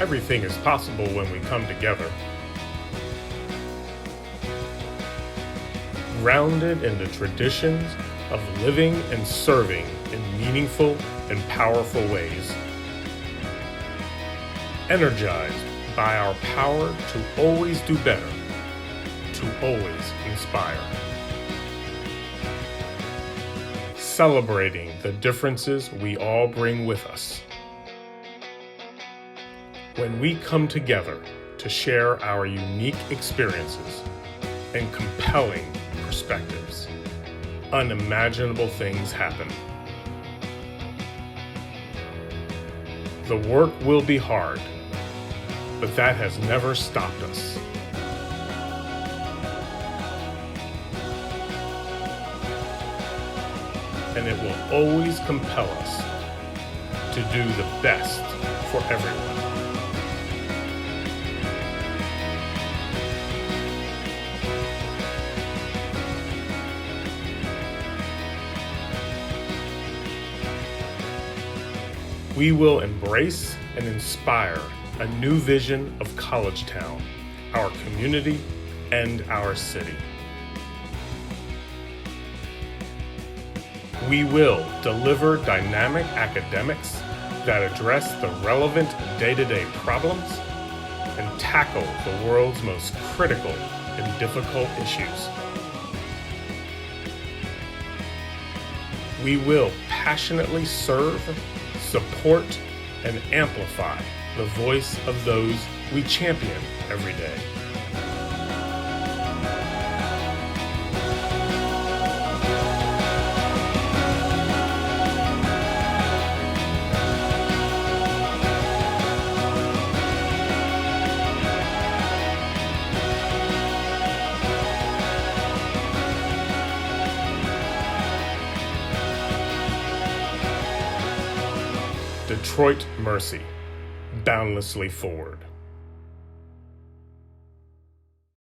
Everything is possible when we come together. Grounded in the traditions of living and serving in meaningful and powerful ways. Energized by our power to always do better, to always inspire. Celebrating the differences we all bring with us. When we come together to share our unique experiences and compelling perspectives, unimaginable things happen. The work will be hard, but that has never stopped us. And it will always compel us to do the best for everyone. We will embrace and inspire a new vision of College Town, our community, and our city. We will deliver dynamic academics that address the relevant day-to-day problems and tackle the world's most critical and difficult issues. We will passionately serve, support, and amplify the voice of those we champion every day. Detroit Mercy, Boundlessly Forward.